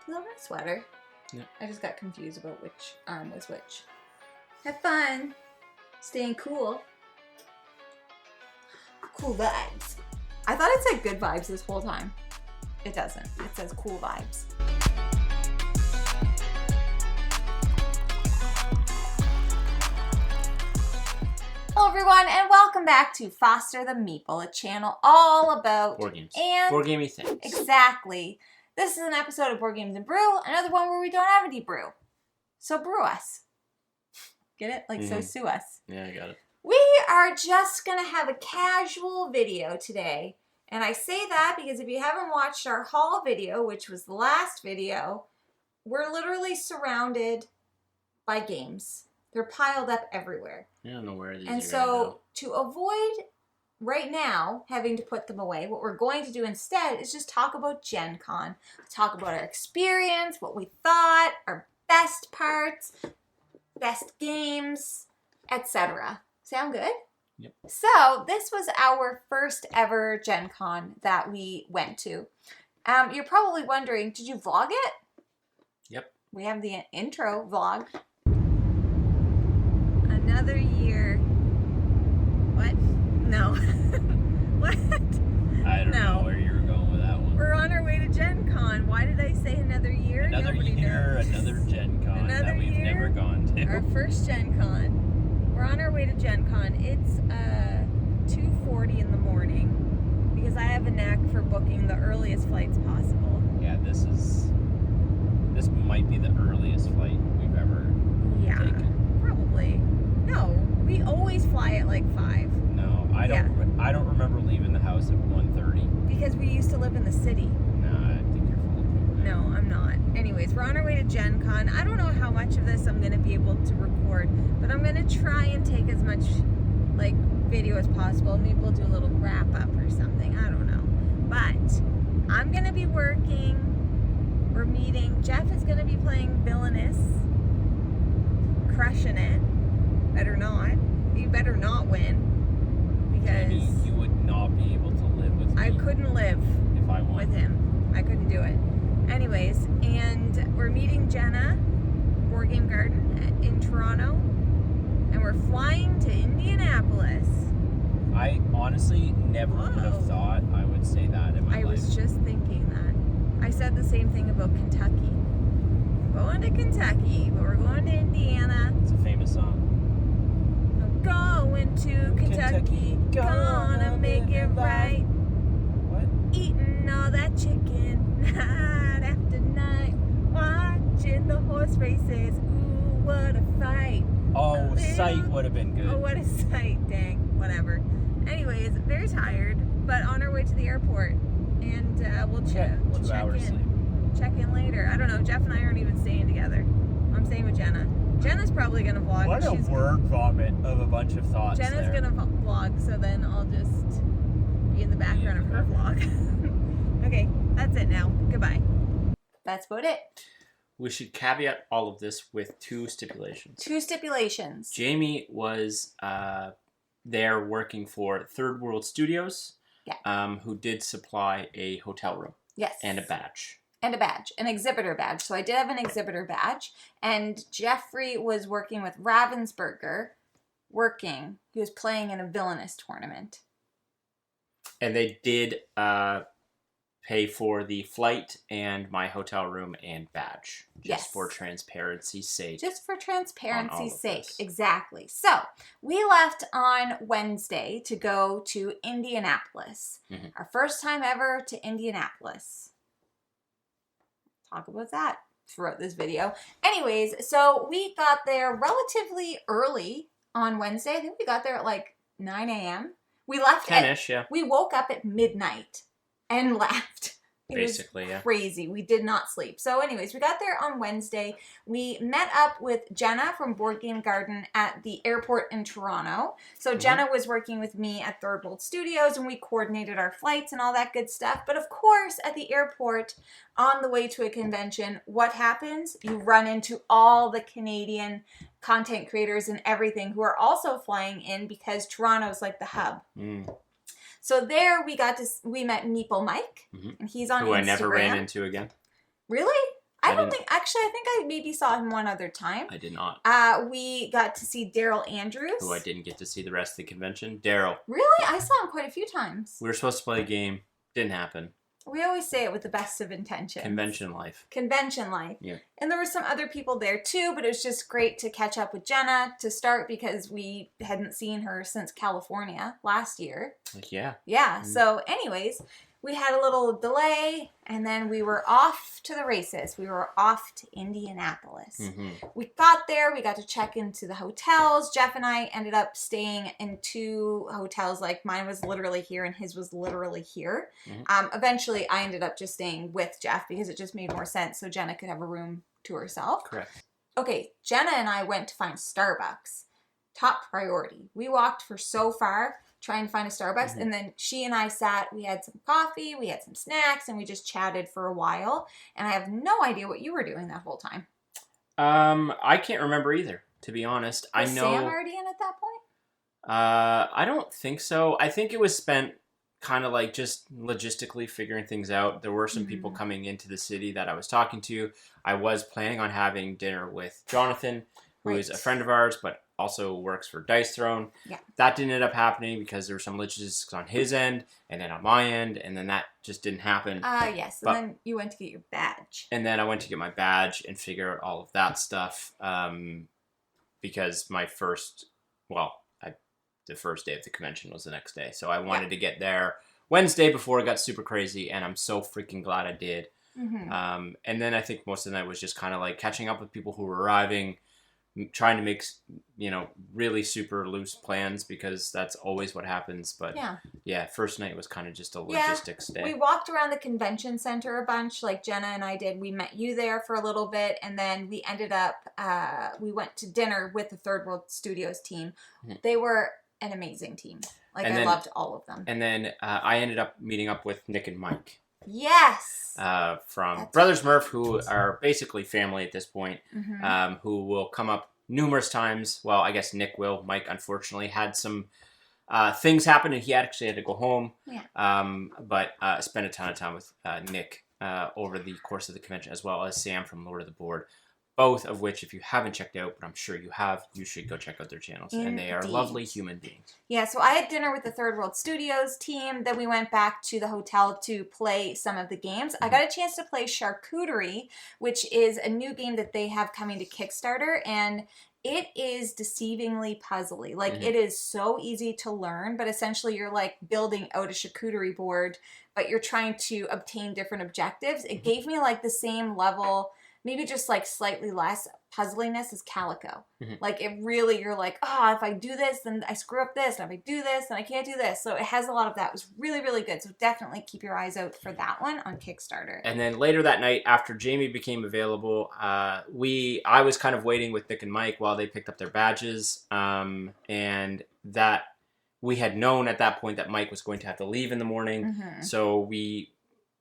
You love my sweater? Yeah. I just got confused about which arm was which. Have fun. Staying cool. Cool vibes. I thought it said good vibes this whole time. It doesn't. It says cool vibes. Hello everyone, and welcome back to Foster the Meeple, a channel all about board games. And board gamey things. Exactly. This is an episode of Board Games and Brew, another one where we don't have any brew. So brew us. Get it? Like, so sue us. Yeah, I got it. We are just going to have a casual video today. And I say that because if you haven't watched our haul video, which was the last video, we're literally surrounded by games. They're piled up everywhere. I don't know where these are. And so to avoid right now having to put them away, what we're going to do instead is just talk about GenCon. Talk about our experience, what we thought, our best parts, best games, etc. Sound good? Yep. So this was our first ever GenCon that we went to. You're probably wondering, did you vlog it? Yep. We have the intro vlog. Another year. What? No. What? I don't know where you were going with that one. We're on our way to GenCon. Why did I say another year? Another Nobody year, knows. another GenCon Another that we've year? never gone to. Our first GenCon. We're on our way to GenCon. It's 2:40 in the morning because I have a knack for booking the earliest flights possible. Yeah, this might be the earliest flight we've ever taken. Probably. No, we always fly at like 5. No, I don't remember leaving the house at 1:30. Because we used to live in the city. Nah, I think you're full of poop. No, I'm not. Anyways, we're on our way to GenCon. I don't know how much of this I'm going to be able to record, but I'm going to try and take as much like video as possible. Maybe we'll do a little wrap up or something. I don't know. But I'm going to be working. We're meeting. Jeff is going to be playing Villainous. Crushing it. Better not. You better not win. Because Jamie, you would not be able to live with me. I couldn't live if I won. with him. I couldn't do it. Anyways, and we're meeting Jenna, Board Game Garden in Toronto, and we're flying to Indianapolis. I honestly never would have thought I would say that in my life. I was just thinking that. I said the same thing about Kentucky. We're going to Kentucky, but we're going to Indiana. It's a famous song. I'm going to Kentucky, gonna make it right. What? Eating all that chicken night after night, watching the horse races. Ooh, what a fight. Oh, sight would have been good. Oh, what a sight. Dang, whatever. Anyways, very tired, but on our way to the airport, and we'll check in. Check in later. I don't know. Jeff and I aren't even staying together. I'm staying with Jenna. Jenna's probably gonna vlog. What a word vomit of a bunch of thoughts. Jenna's gonna vlog, so then I'll just be in the background of her vlog. Okay, that's it now. Goodbye. That's about it. We should caveat all of this with 2 stipulations. 2 stipulations. Jamie was there working for Third World Studios, who did supply a hotel room. Yes. And a badge. An exhibitor badge. So I did have an exhibitor badge. And Jeffrey was working with Ravensburger. He was playing in a Villainous tournament. And they did pay for the flight and my hotel room and badge. Just for transparency's sake. Just for transparency's sake. Exactly. So we left on Wednesday to go to Indianapolis. Mm-hmm. Our first time ever to Indianapolis. Talk about that throughout this video. Anyways, so we got there relatively early on Wednesday. I think we got there at like 9 a.m. We left 10-ish, yeah. We woke up at midnight and left. Basically, yeah. Crazy. We did not sleep. So anyways, we got there on Wednesday. We met up with Jenna from Board Game Garden at the airport in Toronto. So Jenna was working with me at Third World Studios, and we coordinated our flights and all that good stuff. But of course, at the airport, on the way to a convention, what happens? You run into all the Canadian content creators and everything who are also flying in because Toronto's like the hub. So there we met Meeple Mike, and he's on Instagram. Who I never ran into again. Really? I think I maybe saw him one other time. I did not. We got to see Daryl Andrews. Who I didn't get to see the rest of the convention. Daryl. Really? I saw him quite a few times. We were supposed to play a game. Didn't happen. We always say it with the best of intentions. Convention life. Convention life. Yeah. And there were some other people there too, but it was just great to catch up with Jenna to start because we hadn't seen her since California last year. Yeah. Yeah. So anyways, we had a little delay and then we were off to the races. We were off to Indianapolis. Mm-hmm. We got there. We got to check into the hotels. Jeff and I ended up staying in 2 hotels. Like mine was literally here and his was literally here. Mm-hmm. Eventually, I ended up just staying with Jeff because it just made more sense so Jenna could have a room to herself. Correct. Okay, Jenna and I went to find Starbucks. Top priority. We walked for so far trying to find a Starbucks, Mm-hmm. and then she and I sat, we had some coffee, we had some snacks, and we just chatted for a while, and I have no idea what you were doing that whole time. I can't remember either, to be honest. Was I know Sam already in at that point? I don't think so. I think it was spent kind of like just logistically figuring things out. There were some people coming into the city that I was talking to. I was planning on having dinner with Jonathan, who is a friend of ours, but also works for Dice Throne. Yeah. That didn't end up happening because there were some logistics on his end and then on my end, and then that just didn't happen. Yes. And then you went to get your badge. And then I went to get my badge and figure out all of that stuff because my first, the first day of the convention was the next day. So I wanted to get there Wednesday before it got super crazy, and I'm so freaking glad I did. Mm-hmm. And then I think most of the night was just kind of like catching up with people who were arriving, trying to make, really super loose plans because that's always what happens. But yeah, first night was kind of just a logistics day. We walked around the convention center a bunch, like Jenna and I did. We met you there for a little bit, and then we ended up, we went to dinner with the Third World Studios team. Mm-hmm. They were an amazing team. I loved all of them. And then I ended up meeting up with Nick and Mike. Yes. From Brothers Murph, who are basically family at this point, who will come up numerous times. Well, I guess Nick will. Mike, unfortunately, had some things happen, and he actually had to go home. Yeah. But spent a ton of time with Nick over the course of the convention, as well as Sam from Lord of the Board. Both of which, if you haven't checked out, but I'm sure you have, you should go check out their channels. Indeed. And they are lovely human beings. Yeah, so I had dinner with the Third World Studios team. Then we went back to the hotel to play some of the games. I got a chance to play Charcuterie, which is a new game that they have coming to Kickstarter. And it is deceivingly puzzly. It is so easy to learn, but essentially you're building out a charcuterie board, but you're trying to obtain different objectives. It gave me the same level, maybe just slightly less puzzliness as Calico. It really, you're if I do this, then I screw up this, and if I do this, then I can't do this. So it has a lot of that. It was really, really good. So definitely keep your eyes out for that one on Kickstarter. And then later that night, after Jamie became available, I was kind of waiting with Nick and Mike while they picked up their badges, and that we had known at that point that Mike was going to have to leave in the morning. So we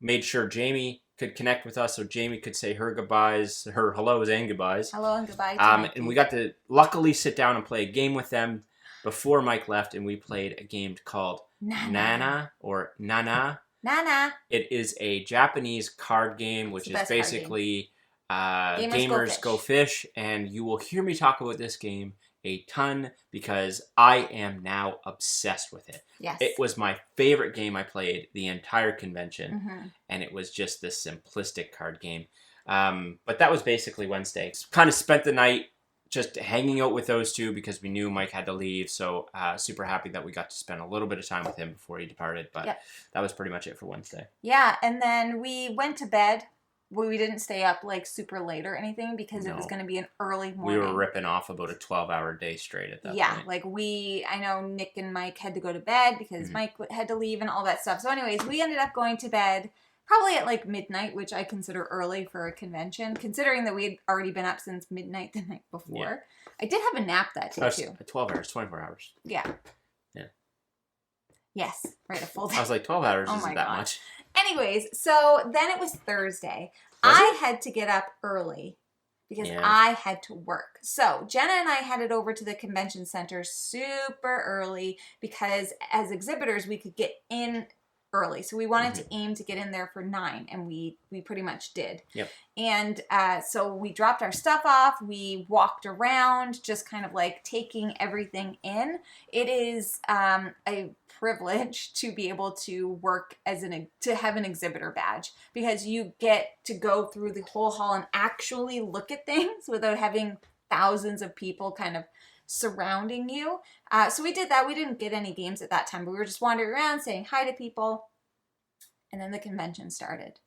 made sure Jamie could connect with us so Jamie could say her goodbyes, her hellos and goodbyes. Hello and goodbye. And we got to luckily sit down and play a game with them before Mike left, and we played a game called Nana or Nana. Nana. It is a Japanese card game, which is basically Gamers Go Fish, and you will hear me talk about this game a ton because I am now obsessed with it. Yes. It was my favorite game I played the entire convention, and it was just this simplistic card game. But that was basically Wednesday. Kind of spent the night just hanging out with those two because we knew Mike had to leave, so super happy that we got to spend a little bit of time with him before he departed, but that was pretty much it for Wednesday. Yeah, and then we went to bed. We didn't stay up super late or anything because it was going to be an early morning. We were ripping off about a 12-hour day straight at that point. Yeah, I know Nick and Mike had to go to bed because Mike had to leave and all that stuff. So anyways, we ended up going to bed probably at midnight, which I consider early for a convention, considering that we had already been up since midnight the night before. Yeah. I did have a nap that day too. 12 hours, 24 hours. Yeah. Yeah. Yes, right, a full day. I was 12 hours isn't that much. Anyways, so then it was Thursday. I had to get up early because I had to work. So Jenna and I headed over to the convention center super early because as exhibitors, we could get in early. So we wanted to aim to get in there for 9, and we pretty much did. Yep. And so we dropped our stuff off. We walked around, just kind of like taking everything in. It is a privilege to be able to work to have an exhibitor badge, because you get to go through the whole hall and actually look at things without having thousands of people kind of surrounding you. So we did that. We didn't get any games at that time, but we were just wandering around saying hi to people. And then the convention started.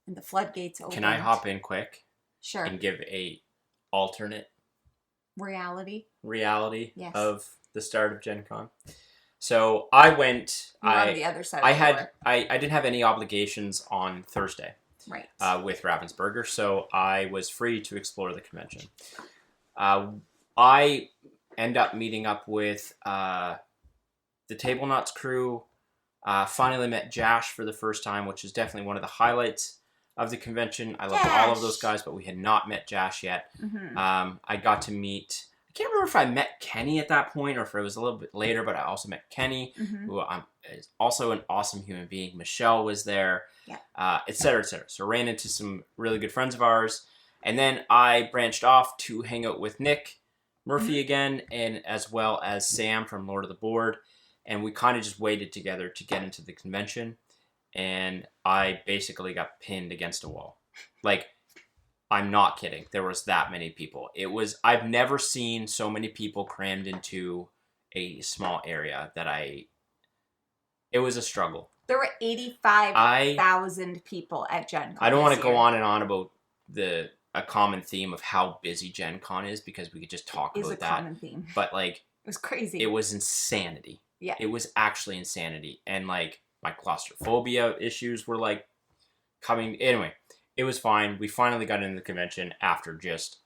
And the floodgates opened. Can I hop in quick? Sure. And give a alternate reality yes. of the start of GenCon? So I went. On the other side. I didn't have any obligations on Thursday. Right. With Ravensburger, so I was free to explore the convention. I end up meeting up with the Table Knots crew. Finally met Jash for the first time, which is definitely one of the highlights of the convention. I loved all of those guys, but we had not met Jash yet. Mm-hmm. I got to meet... I can't remember if I met Kenny at that point or if it was a little bit later, but I also met Kenny, who is also an awesome human being. Michelle was there, et cetera, et cetera. So ran into some really good friends of ours. And then I branched off to hang out with Nick Murphy again, and as well as Sam from Lord of the Board. And we kind of just waited together to get into the convention. And I basically got pinned against a wall. Like, I'm not kidding. There was that many people. I've never seen so many people crammed into a small area it was a struggle. There were 85,000 people at GenCon. I don't want to go on and on about a common theme of how busy GenCon is, because we could just talk about that. It is a common theme. But like, it was crazy. It was insanity. Yeah. It was actually insanity. And like, my claustrophobia issues were like coming. Anyway, it was fine. We finally got into the convention after just,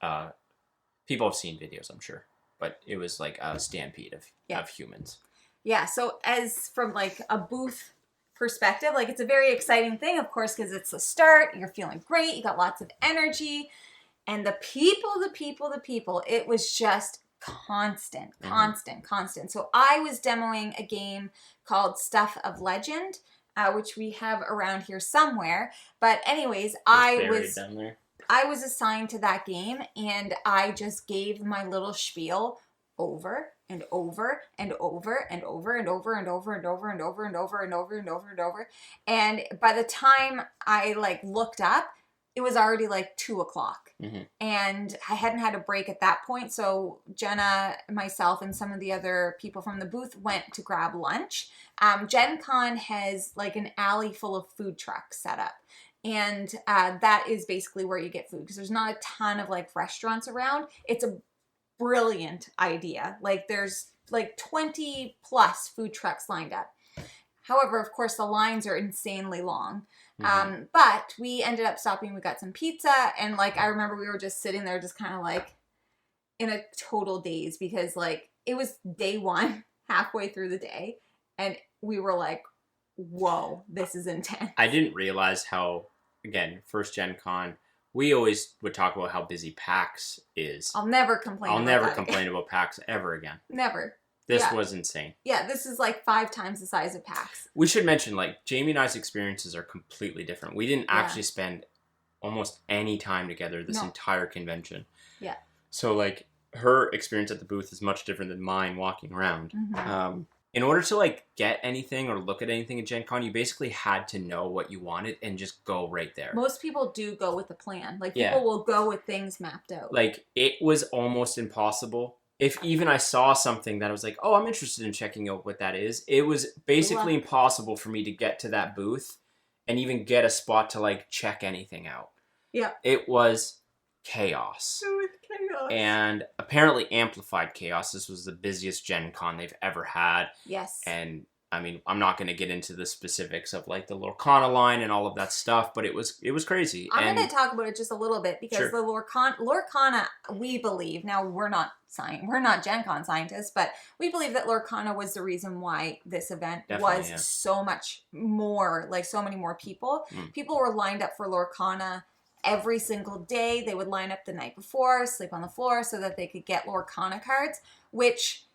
people have seen videos, I'm sure, but it was like a stampede of humans. Yeah. So as from like a booth perspective, like it's a very exciting thing, of course, because it's the start. You're feeling great. You got lots of energy, and the people, it was just constant. So I was demoing a game called Stuff of Legend, which we have around here somewhere. But anyways, I was assigned to that game, and I just gave my little spiel over and over and over and over and over and over and over and over and over and over and over and over. And by the time I like looked up, it was already like 2:00. And I hadn't had a break at that point. So Jenna, myself, and some of the other people from the booth went to grab lunch. GenCon has like an alley full of food trucks set up. And that is basically where you get food, because there's not a ton of like restaurants around. It's a brilliant idea. Like there's like 20 plus food trucks lined up. However, of course, the lines are insanely long. But we ended up stopping. We got some pizza, and like I remember we were just sitting there just kind of like in a total daze, because like it was day one, halfway through the day, and we were like, whoa, this is intense. I didn't realize how, again, first Gen Con, we always would talk about how busy PAX is. I'll never complain about PAX ever again. Never. This was insane. Yeah, this is like 5 times the size of PAX. We should mention, like, Jamie and I's experiences are completely different. We didn't actually spend almost any time together this entire convention. Yeah. So, like, her experience at the booth is much different than mine walking around. In order to, like, get anything or look at anything at Gen Con, you basically had to know what you wanted and just go right there. Most people do go with a plan. Like, people will go with things mapped out. Like, it was almost impossible. If even I saw something that I was like, oh, I'm interested in checking out what that is, it was basically impossible for me to get to that booth and even get a spot to, like, check anything out. Yeah. It was chaos. It was chaos. And apparently amplified chaos. This was the busiest Gen Con they've ever had. Yes. And, I mean, I'm not going to get into the specifics of, like, the Lorcana line and all of that stuff, but it was crazy. I'm going to talk about it just a little bit, because the Lorcana, we believe, now we're not Gen Con scientists, but we believe that Lorcana was the reason why this event was so much more, like so many more people. People were lined up for Lorcana every single day. They would line up the night before, sleep on the floor so that they could get Lorcana cards, which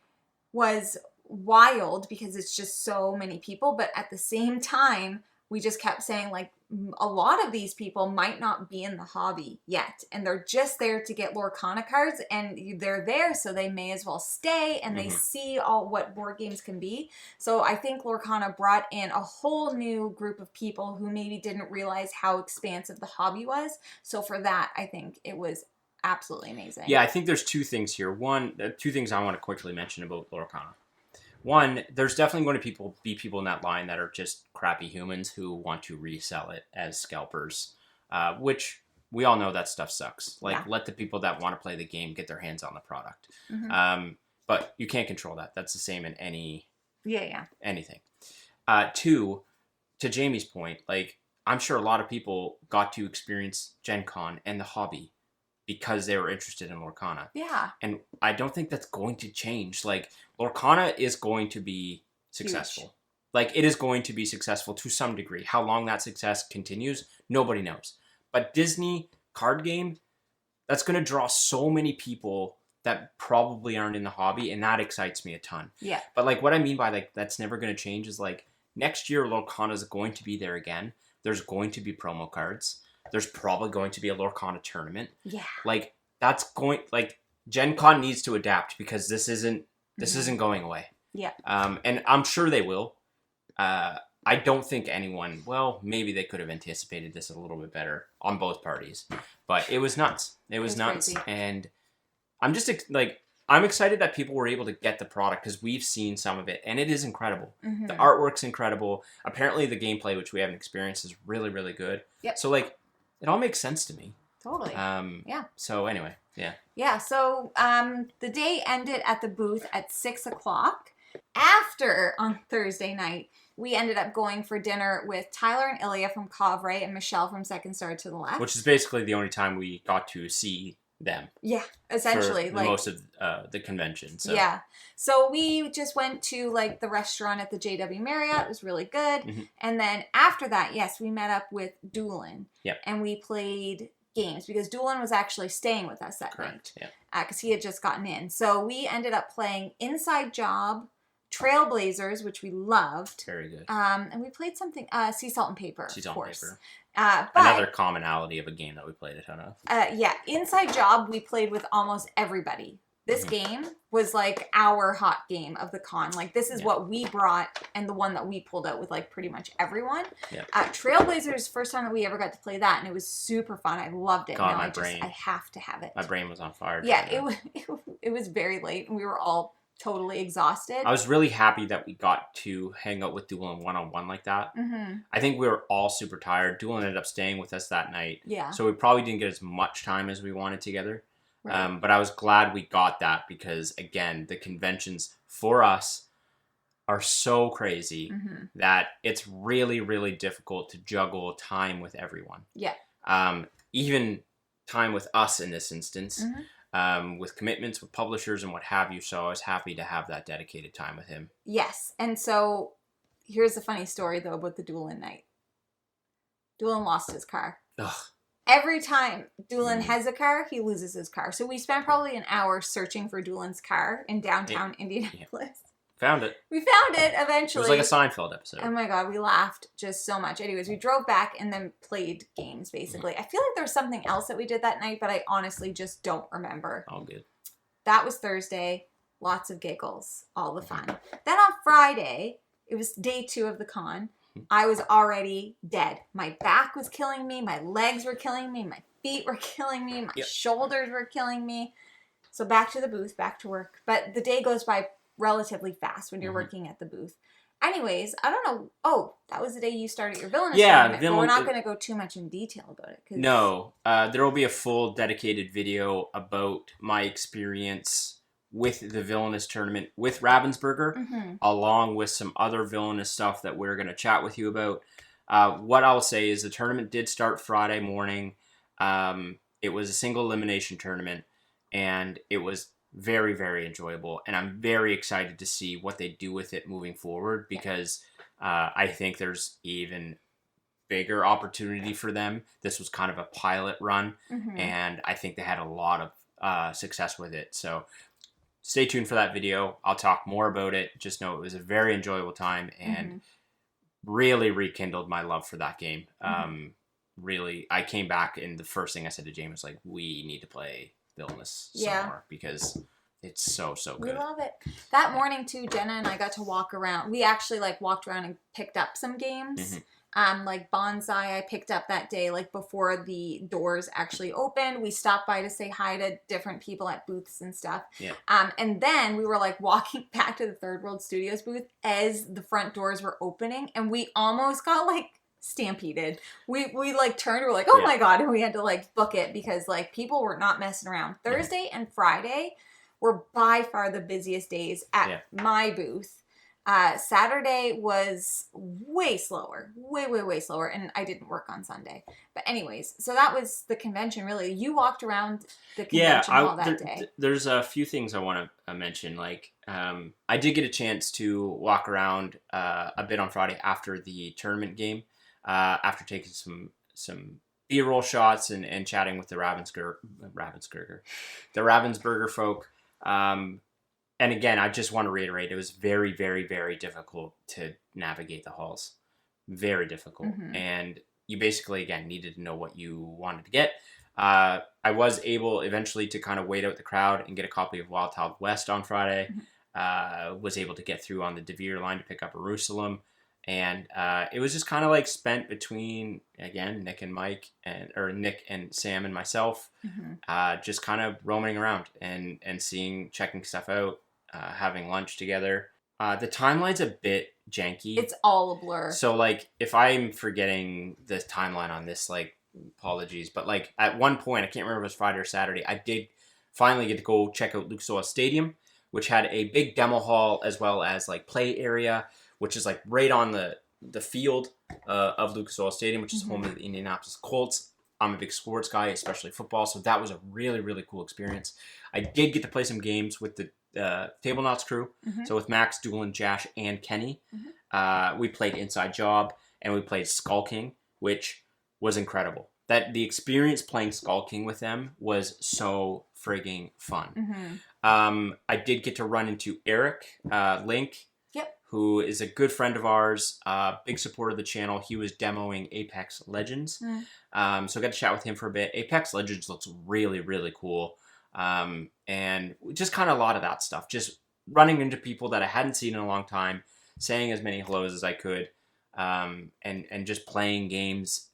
was wild because it's just so many people, but at the same time, we just kept saying, like, a lot of these people might not be in the hobby yet, and they're just there to get Lorcana cards, and they're there, so they may as well stay, and they see all what board games can be. So I think Lorcana brought in a whole new group of people who maybe didn't realize how expansive the hobby was. So for that, I think it was absolutely amazing. Yeah, I think there's two things here. Two things I want to quickly mention about Lorcana. One, there's definitely going to be people in that line that are just crappy humans who want to resell it as scalpers, which we all know that stuff sucks. Like, let the people that want to play the game get their hands on the product. But you can't control that. That's the same in anything. Two, to Jamie's point, like, I'm sure a lot of people got to experience GenCon and the hobby because they were interested in Lorcana. Yeah. And I don't think that's going to change. Like, Lorcana is going to be successful. Huge. Like, it is going to be successful to some degree. How long that success continues, nobody knows. But Disney card game, that's going to draw so many people that probably aren't in the hobby, and that excites me a ton. Yeah. But, like, what I mean by, like, that's never going to change is, like, next year Lorcana is going to be there again. There's going to be promo cards. There's probably going to be a Lorcana tournament. Yeah. Like, Gen Con needs to adapt because this isn't going away. Yeah. And I'm sure they will. I don't think anyone, well, maybe they could have anticipated this a little bit better on both parties. But it was nuts. It was nuts. Crazy. And I'm just, like, I'm excited that people were able to get the product because we've seen some of it, and it is incredible. The artwork's incredible. Apparently the gameplay, which we haven't experienced, is really, really good. Yep. So, like, it all makes sense to me. Totally. Yeah. So anyway, yeah. Yeah. So the day ended at the booth at 6 o'clock. After, on Thursday night, we ended up going for dinner with Tyler and Ilya from Cavre and Michelle from Second Star to the Left. Which is basically the only time we got to see them. Yeah, essentially. For most of the convention. So. Yeah. So we just went to, like, the restaurant at the JW Marriott. It was really good. And then after that, yes, we met up with Doolin. Yep. And we played games because Doolin was actually staying with us that night. Yeah. Because he had just gotten in. So we ended up playing Inside Job, Trailblazers, which we loved. Very good. And we played something, Sea Salt and Paper, Sea Salt and Paper. But, another commonality of a game that we played a ton of. Yeah, Inside Job we played with almost everybody. This game was like our hot game of the con. Like, this is what we brought and the one that we pulled out with, like, pretty much everyone. Yeah. Trailblazers, first time that we ever got to play that, and it was super fun. I loved it. God, now I have to have it. My brain was on fire. Yeah, it was very late, and we were all totally exhausted. I was really happy that we got to hang out with Doolin one-on-one like that. I think we were all super tired. Doolin ended up staying with us that night. Yeah. So we probably didn't get as much time as we wanted together. Right. But I was glad we got that because, again, the conventions for us are so crazy that it's really, really difficult to juggle time with everyone. Yeah. Even time with us in this instance. With commitments with publishers and what have you. So I was happy to have that dedicated time with him. Yes. And so here's the funny story, though, about the Doolin night. Doolin lost his car. Ugh. Every time Doolin has a car, he loses his car. So we spent probably an hour searching for Doolin's car in downtown Indianapolis. Found it. We found it eventually. It was like a Seinfeld episode. Oh my God, we laughed just so much. Anyways, we drove back and then played games, basically. I feel like there was something else that we did that night, but I honestly just don't remember. All good. That was Thursday. Lots of giggles. All the fun. Then on Friday, it was day 2 of the con. I was already dead. My back was killing me. My legs were killing me. My feet were killing me. My shoulders were killing me. So back to the booth, back to work. But the day goes by relatively fast when you're working at the booth. Anyways, I don't know. Oh, that was the day you started your villainous tournament. But we're not going to go too much in detail about it. No. There will be a full dedicated video about my experience with the villainous tournament with Ravensburger, along with some other villainous stuff that we're going to chat with you about. What I'll say is the tournament did start Friday morning. It was a single elimination tournament, and it was very, very enjoyable. And I'm very excited to see what they do with it moving forward because I think there's even bigger opportunity for them. This was kind of a pilot run, and I think they had a lot of success with it. So stay tuned for that video. I'll talk more about it. Just know it was a very enjoyable time and really rekindled my love for that game. Really, I came back and the first thing I said to James was like, we need to play Villainous some more because it's so good. We love it. That morning too, Jenna and I got to walk around. We actually like walked around and picked up some games. Like Bonsai I picked up that day, like before the doors actually opened. We stopped by to say hi to different people at booths and stuff. And then we were like walking back to the Third World Studios booth as the front doors were opening, and we almost got like stampeded. We like turned, we're like, oh my god, and we had to like book it because like people were not messing around. Thursday and Friday were by far the busiest days at my booth. Saturday was way slower, way slower, and I didn't work on Sunday. But anyways, so that was the convention. Really, you walked around the convention hall that day. There's a few things I want to mention. Like, I did get a chance to walk around a bit on Friday after the tournament game. After taking some B-roll shots and chatting with the Ravensburger folk. And again, I just want to reiterate, it was very, very, very difficult to navigate the halls. Very difficult. And you basically, again, needed to know what you wanted to get. I was able eventually to kind of wait out the crowd and get a copy of Wild Child West on Friday. Was able to get through on the DeVere line to pick up Jerusalem. And it was just kind of like spent between, again, Nick and Sam and myself, just kind of roaming around and checking stuff out, having lunch together. The timeline's a bit janky. It's all a blur. So like, if I'm forgetting the timeline on this, like, apologies. But like at one point, I can't remember if it was Friday or Saturday, I did finally get to go check out Lucas Oil Stadium, which had a big demo hall as well as like play area, which is like right on the field of Lucas Oil Stadium, which is home of the Indianapolis Colts. I'm a big sports guy, especially football, so that was a really, really cool experience. I did get to play some games with the Table Knots crew, so with Max, Doolin, Jash, and Kenny. We played Inside Job, and we played Skull King, which was incredible. The experience playing Skull King with them was so frigging fun. I did get to run into Eric Link, who is a good friend of ours, big supporter of the channel. He was demoing Apex Legends. So I got to chat with him for a bit. Apex Legends looks really, really cool. And just kind of a lot of that stuff. Just running into people that I hadn't seen in a long time, saying as many hellos as I could, and just playing games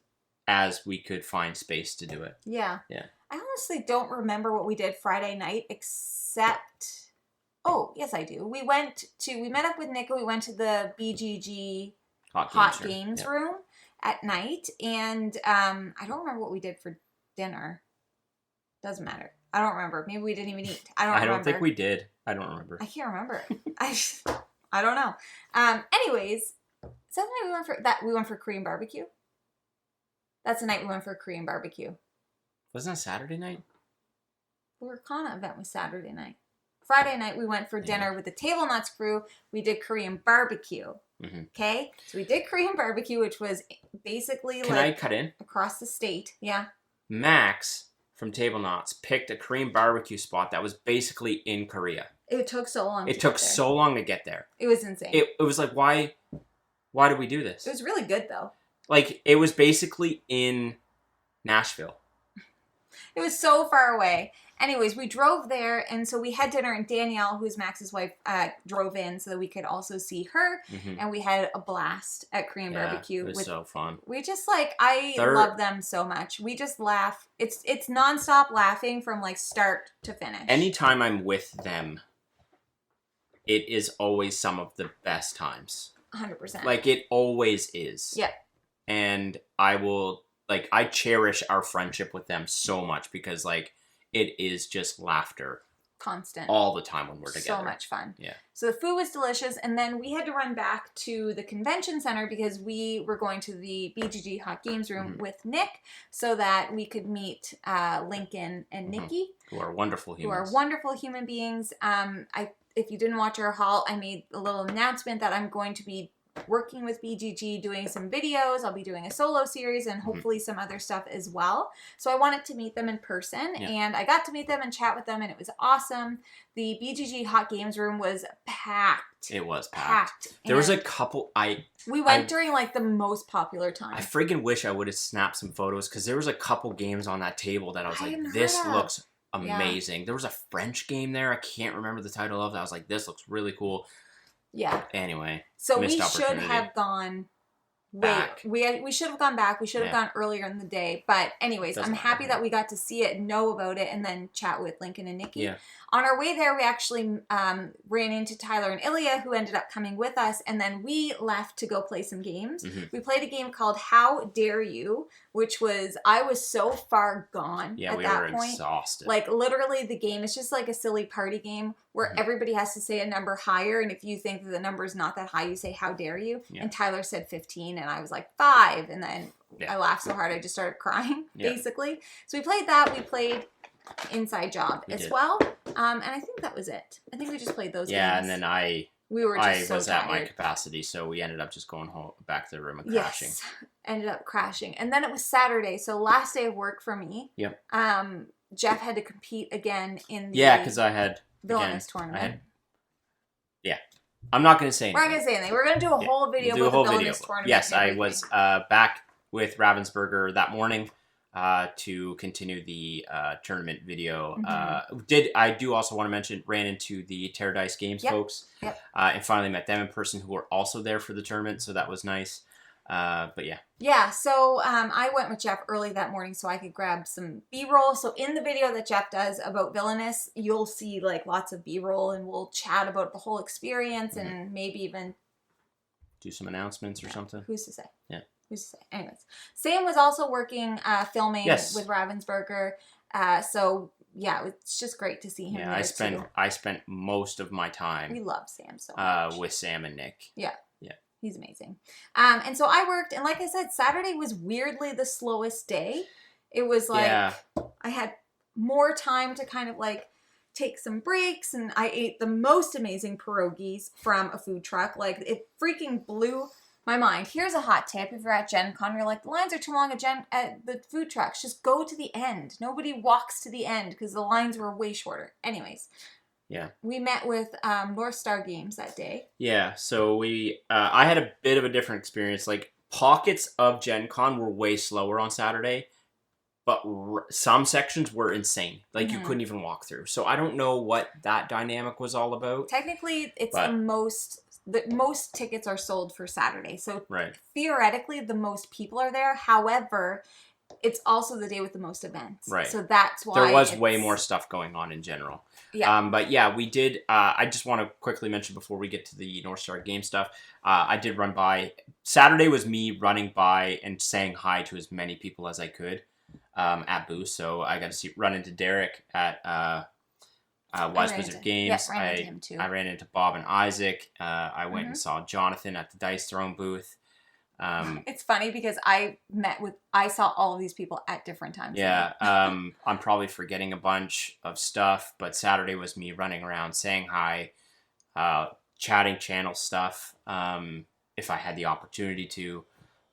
as we could find space to do it. Yeah. I honestly don't remember what we did Friday night except... Oh, yes, I do. We met up with Nico. We went to the BGG Hot Games room at night. And I don't remember what we did for dinner. Doesn't matter. I don't remember. Maybe we didn't even eat. I don't think we did. I don't remember. I can't remember. I don't know. Anyways, so the night we went for Korean barbecue. That's the night we went for Korean barbecue. Wasn't that Saturday night? The Lorcana event was Saturday night. Friday night, we went for dinner with the Table Nuts crew. We did Korean barbecue. Okay? So we did Korean barbecue, which was basically Can I cut in? Across the state. Yeah. Max from Table Knots picked a Korean barbecue spot that was basically in Korea. It took so long so long to get there. It was insane. It was like, why did we do this? It was really good, though. Like, it was basically in Nashville. It was so far away. Anyways, we drove there, and so we had dinner, and Danielle, who's Max's wife, drove in so that we could also see her, and we had a blast at Korean barbecue. It was so fun. We just, I love them so much. We just laugh. It's nonstop laughing from, start to finish. Anytime I'm with them, it is always some of the best times. 100%. It always is. Yep. And I will, I cherish our friendship with them so much because, it is just laughter. Constant. All the time when we're together. So much fun. Yeah. So the food was delicious, and then we had to run back to the convention center because we were going to the BGG Hot Games room with Nick so that we could meet Lincoln and Nikki. Who are wonderful humans. Who are wonderful human beings. If you didn't watch our haul, I made a little announcement that I'm going to be working with BGG, doing some videos. I'll be doing a solo series and hopefully some other stuff as well. So I wanted to meet them in person, and I got to meet them and chat with them, and it was awesome. The BGG Hot Games room was packed. It was packed. There was a couple. We went during like the most popular time. I friggin' wish I would have snapped some photos because there was a couple games on that table that I was like, this looks amazing. There was a French game there. I can't remember the title of it. I was like, this looks really cool. Yeah. Anyway. So we should have gone back. We should have gone back. We should have gone earlier in the day. But anyways, I'm happy that we got to see it, know about it, and then chat with Lincoln and Nikki. Yeah. On our way there, we actually ran into Tyler and Ilya, who ended up coming with us, and then we left to go play some games. We played a game called How Dare You, which was, I was so far gone at that point. Exhausted. Like, literally, the game is just like a silly party game where everybody has to say a number higher, and if you think that the number is not that high, you say, how dare you? And Tyler said 15, and I was like, 5, and then I laughed so hard I just started crying, basically. So we played that. We played Inside Job as well, and I think that was it. I think we just played those games. Yeah, and then I was tired. at my capacity, so we ended up just going home, back to the room and crashing. Yes, ended up crashing. And then it was Saturday, so last day of work for me. Yep. Jeff had to compete again in the because I had Villainous tournament. I'm not going to say anything. We're not going to say anything. We're going to do a whole video about the Villainous tournament. Yes, I was back with Ravensburger that morning to continue the tournament video. I do also want to mention, ran into the Terror Dice Games folks and finally met them in person, who were also there for the tournament, so that was nice. But so I went with Jeff early that morning so I could grab some B-roll. So in the video that Jeff does about Villainous, you'll see like lots of B-roll, and we'll chat about the whole experience and maybe even do some announcements or something. Who's to say? Yeah. Who's to say? Anyways, Sam was also working filming with Ravensburger. So yeah, it's just great to see him. Yeah, I spent most of my time. We love Sam so much. With Sam and Nick. Yeah. He's amazing. And so I worked, and like I said, Saturday was weirdly the slowest day. It was like I had more time to kind of like take some breaks, and I ate the most amazing pierogies from a food truck. Like, it freaking blew my mind. Here's a hot tip. If you're at GenCon, you're like, the lines are too long at the food trucks. Just go to the end. Nobody walks to the end because the lines were way shorter. Anyways. Yeah. We met with North Star Games that day. Yeah, so I had a bit of a different experience. Like, pockets of Gen Con were way slower on Saturday, but some sections were insane. Like, you couldn't even walk through. So I don't know what that dynamic was all about. Technically, it's the most tickets are sold for Saturday. So theoretically, the most people are there. However, it's also the day with the most events. Right. So that's why there was way more stuff going on in general. Yeah. But yeah, we did. I just want to quickly mention before we get to the North Star game stuff. I did run by. Saturday was me running by and saying hi to as many people as I could at booth. So I got to run into Derek at Wise Wizard Games. Yeah, ran into him too. I ran into Bob and Isaac. I went and saw Jonathan at the Dice Throne booth. It's funny because I saw all of these people at different times. Yeah, I'm probably forgetting a bunch of stuff, but Saturday was me running around saying hi, chatting channel stuff, if I had the opportunity to,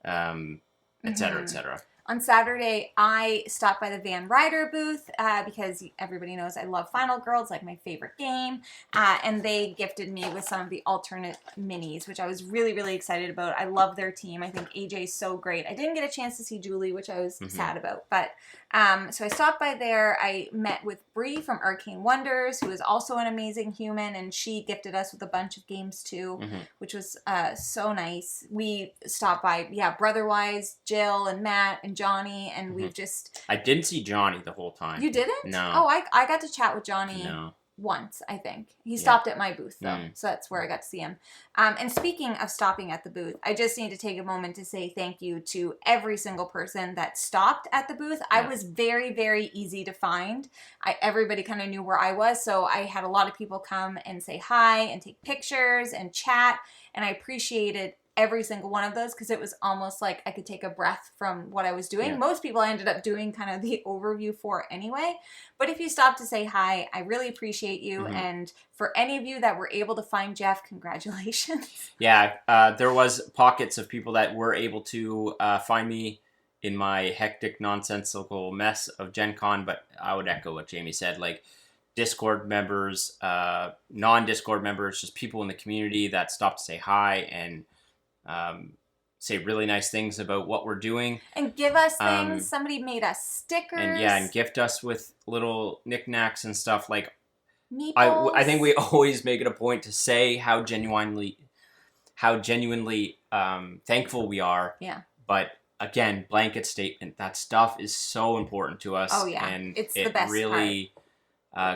et cetera, et cetera. On Saturday, I stopped by the Van Ryder booth because everybody knows I love Final Girl. It's like my favorite game. And they gifted me with some of the alternate minis, which I was really, really excited about. I love their team. I think AJ's so great. I didn't get a chance to see Julie, which I was sad about. But so I stopped by there. I met with Bree from Arcane Wonders, who is also an amazing human. And she gifted us with a bunch of games too, which was so nice. We stopped by, Brotherwise, Jill and Matt and Johnny, and we've just... I didn't see Johnny the whole time. You didn't? No. Oh, I got to chat with Johnny once, I think. He stopped at my booth, though, so that's where I got to see him. And speaking of stopping at the booth, I just need to take a moment to say thank you to every single person that stopped at the booth. I was very, very easy to find. Everybody kind of knew where I was, so I had a lot of people come and say hi and take pictures and chat, and I appreciated every single one of those because it was almost like I could take a breath from what I was doing. Yeah. Most people I ended up doing kind of the overview for anyway. But if you stop to say hi, I really appreciate you. Mm-hmm. And for any of you that were able to find Jeff, congratulations. Yeah, there was pockets of people that were able to find me in my hectic, nonsensical mess of GenCon, but I would echo what Jamie said, like Discord members, non-Discord members, just people in the community that stopped to say hi and say really nice things about what we're doing. And give us things. Somebody made us stickers. And gift us with little knickknacks and stuff. Like, Meeples. I think we always make it a point to say how genuinely thankful we are. Yeah. But again, blanket statement, that stuff is so important to us. Oh, yeah. And it's it the best really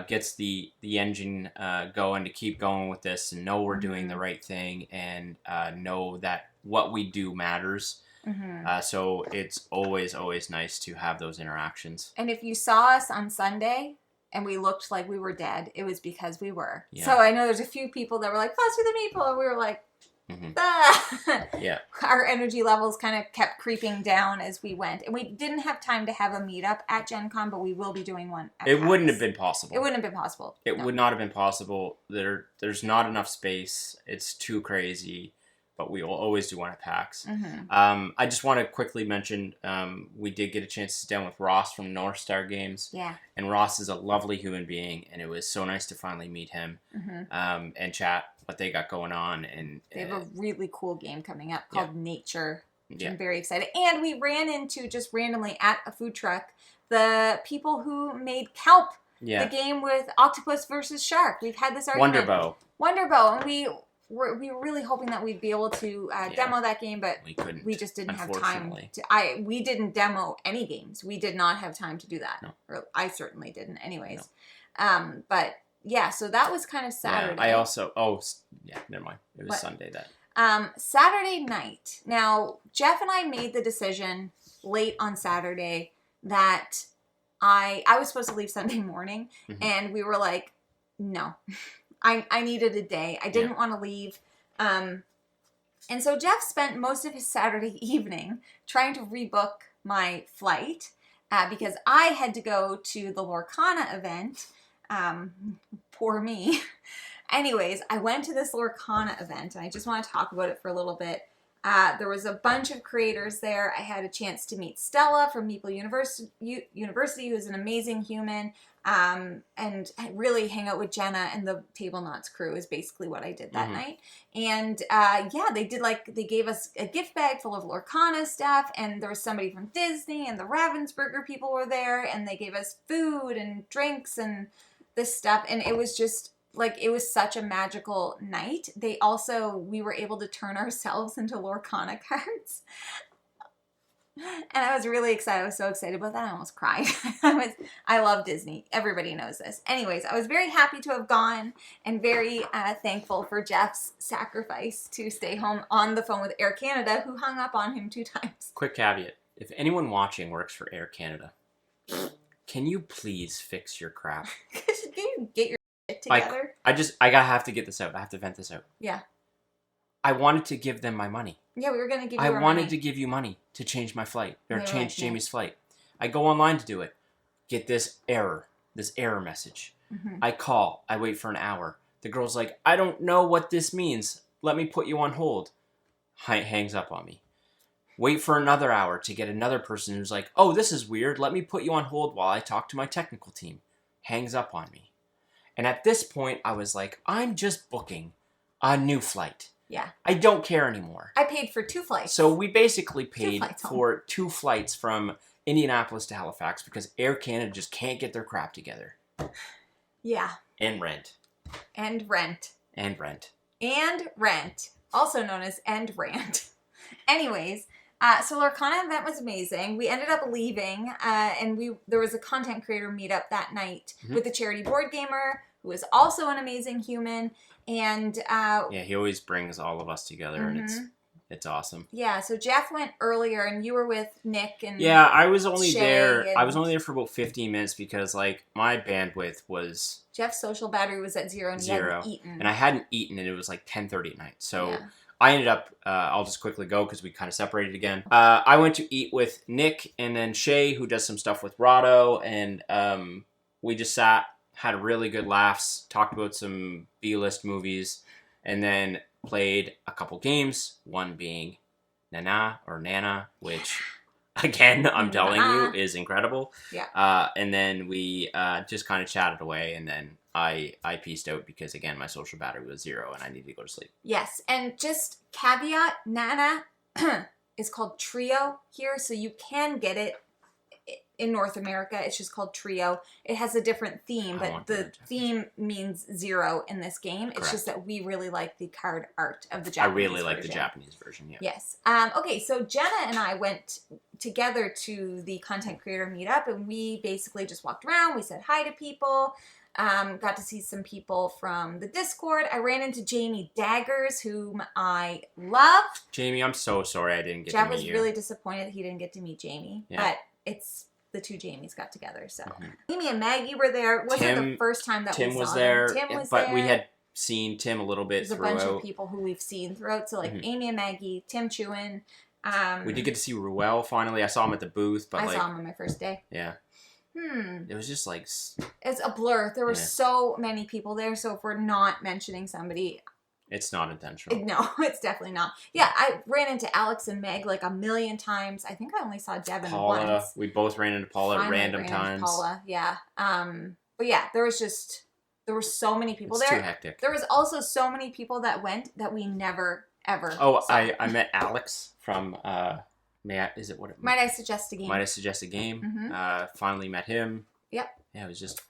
gets the engine going to keep going with this and know we're doing the right thing and know that what we do matters. Mm-hmm. So it's always nice to have those interactions. And if you saw us on Sunday and we looked like we were dead, it was because we were. Yeah. So I know there's a few people that were like, Foster the Meeple, and we were like, Yeah. Our energy levels kind of kept creeping down as we went. And we didn't have time to have a meetup at GenCon, but we will be doing one at It PAX. wouldn't have been possible. It wouldn't have been possible. It No. would not have been possible. There's not enough space. It's too crazy. But we will always do one at PAX. Mm-hmm. I just want to quickly mention we did get a chance to sit down with Ross from North Star Games. Yeah. And Ross is a lovely human being, and it was so nice to finally meet him and chat what they got going on. And they have a really cool game coming up called Nature. Yeah. I'm very excited. And we ran into, just randomly at a food truck, the people who made Kelp, the game with octopus versus shark. We've had this argument. Wonderbow. And we were really hoping that we'd be able to demo that game, but we couldn't. We just didn't have time to. We didn't demo any games. We did not have time to do that. No. Or I certainly didn't, anyways. No. But yeah, so that was kind of Saturday. Yeah, I also. Never mind. It was Sunday that. Saturday night. Now Jeff and I made the decision late on Saturday that I was supposed to leave Sunday morning, and we were like, no. I needed a day. I didn't want to leave. And so Jeff spent most of his Saturday evening trying to rebook my flight because I had to go to the Lorcana event. Poor me. Anyways, I went to this Lorcana event, and I just want to talk about it for a little bit. There was a bunch of creators there. I had a chance to meet Stella from Meeple University, who's an amazing human, and really hang out with Jenna and the Table Knots crew is basically what I did that night. And they gave us a gift bag full of Lorcana stuff, and there was somebody from Disney, and the Ravensburger people were there, and they gave us food and drinks and this stuff, and it was just it was such a magical night. We were able to turn ourselves into Lorcana cards. And I was really excited. I was so excited about that. I almost cried. I love Disney. Everybody knows this. Anyways, I was very happy to have gone and very thankful for Jeff's sacrifice to stay home on the phone with Air Canada, who hung up on him 2 times. Quick caveat. If anyone watching works for Air Canada, can you please fix your crap? Can you get your shit together? I have to get this out. I have to vent this out. Yeah. I wanted to give them my money. Yeah, we were going to give you I our wanted money. to give you money to change my flight, or They change were, Jamie's flight. I go online to do it. Get this error message. I call. I wait for an hour. The girl's like, I don't know what this means. Let me put you on hold. Hangs up on me. Wait for another hour to get another person who's like, oh, this is weird. Let me put you on hold while I talk to my technical team. Hangs up on me. And at this point, I was like, I'm just booking a new flight. Yeah. I don't care anymore. I paid for 2 flights. So we basically paid home. for 2 flights from Indianapolis to Halifax because Air Canada just can't get their crap together. Yeah. And rent. And rent. And rent. And rent. Also known as end rant. Anyways, so Lorcana event was amazing. We ended up leaving, and there was a content creator meetup that night with the charity board gamer, who is also an amazing human. And he always brings all of us together, and it's awesome. Yeah, so Jeff went earlier, and you were with Nick and I was only Shay there. I was only there for about 15 minutes because my bandwidth was Jeff's social battery was at 0, and he hadn't eaten. and I hadn't eaten, and it was 10:30 at night. So I ended up, I'll just quickly go because we kind of separated again. I went to eat with Nick and then Shay, who does some stuff with Rado, and we just sat, had really good laughs, talked about some B-list movies, and then played a couple games, one being Nana, which, again, I'm telling you, is incredible. Yeah. And then we just kind of chatted away, and then I pieced out because, again, my social battery was 0 and I needed to go to sleep. Yes, and just caveat, Nana is called Trio here, so you can get it in North America. It's just called Trio. It has a different theme, but the theme means 0 in this game. Correct. It's just that we really like the card art of the Japanese version. I really like the Japanese version, yeah. Yes. Okay, so Jenna and I went together to the content creator meetup, and we basically just walked around. We said hi to people. Got to see some people from the Discord. I ran into Jamie Daggers, whom I love. Jamie, I'm so sorry I didn't get to meet you. Jeff was really disappointed that he didn't get to meet Jamie, but it's the two Jamies got together. So Amy and Maggie were there. It wasn't the first time that Tim we was saw there, them. Tim was but there. we had seen Tim a little bit throughout. There's a bunch of people who we've seen throughout. So like Amy and Maggie, Tim Chewin. We did get to see Ruel finally. I saw him at the booth, but I saw him on my first day. Yeah. It was just like... It's a blur. There were so many people there, so if we're not mentioning somebody... It's not intentional. No, it's definitely not. Yeah, I ran into Alex and Meg like a million times. I think I only saw Devin once. We both ran into Paula at random times. Paula, yeah. But yeah, there were so many people there. It's too hectic. There was also so many people that went that we never, ever saw. I met Alex from... Might I Suggest a Game? Might I Suggest a Game? Finally met him. Yep. Yeah, it was just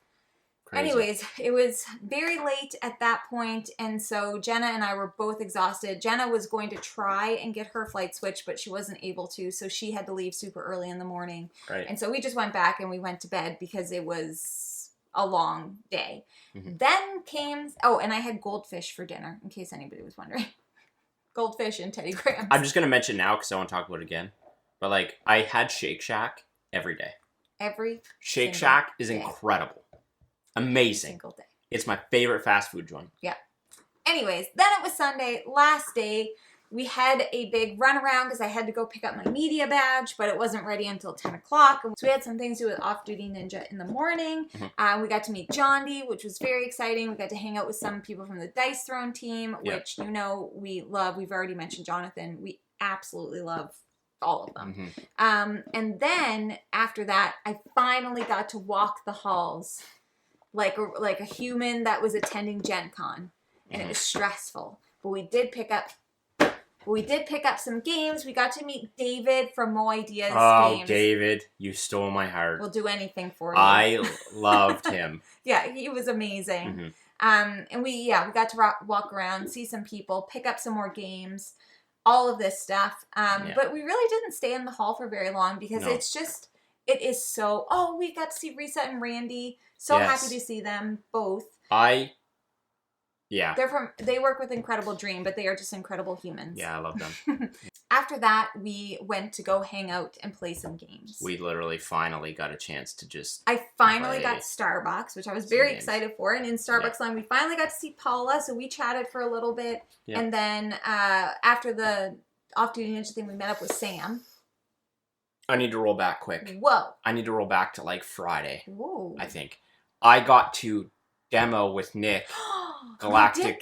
crazy. Anyways, it was very late at that point, and so Jenna and I were both exhausted. Jenna was going to try and get her flight switched, but she wasn't able to, so she had to leave super early in the morning. Right. And so we just went back and we went to bed because it was a long day. Then came... Oh, and I had goldfish for dinner, in case anybody was wondering. Goldfish and Teddy Grahams. I'm just going to mention now because I want to talk about it again. But, like, I had Shake Shack every day. Shake Shack is incredible. Amazing. Every single day. It's my favorite fast food joint. Yeah. Anyways, then it was Sunday, last day. We had a big run around because I had to go pick up my media badge, but it wasn't ready until 10 o'clock. So we had some things to do with Off-Duty Ninja in the morning. We got to meet John D, which was very exciting. We got to hang out with some people from the Dice Throne team, which you know we love. We've already mentioned Jonathan. We absolutely love all of them. And then after that, I finally got to walk the halls like a human that was attending GenCon, and it was stressful. But we did pick up some games. We got to meet David from Mo Ideas Games. Oh, David, you stole my heart. We'll do anything for you. I loved him. Yeah, he was amazing. And we got to walk around, see some people, pick up some more games, all of this stuff. But we really didn't stay in the hall for very long because it is so... Oh, we got to see Risa and Randy. So happy to see them both. They work with Incredible Dream, but they are just incredible humans. Yeah, I love them. After that, we went to go hang out and play some games. We literally finally got a chance to just I finally got Starbucks, which I was very excited for. And in Starbucks line, we finally got to see Paula, so we chatted for a little bit. Yeah. And then after the Off-Duty Ninja thing, we met up with Sam. I need to roll back quick. Whoa. I need to roll back to like Friday. Whoa. I think. I got to demo with Nick Galactic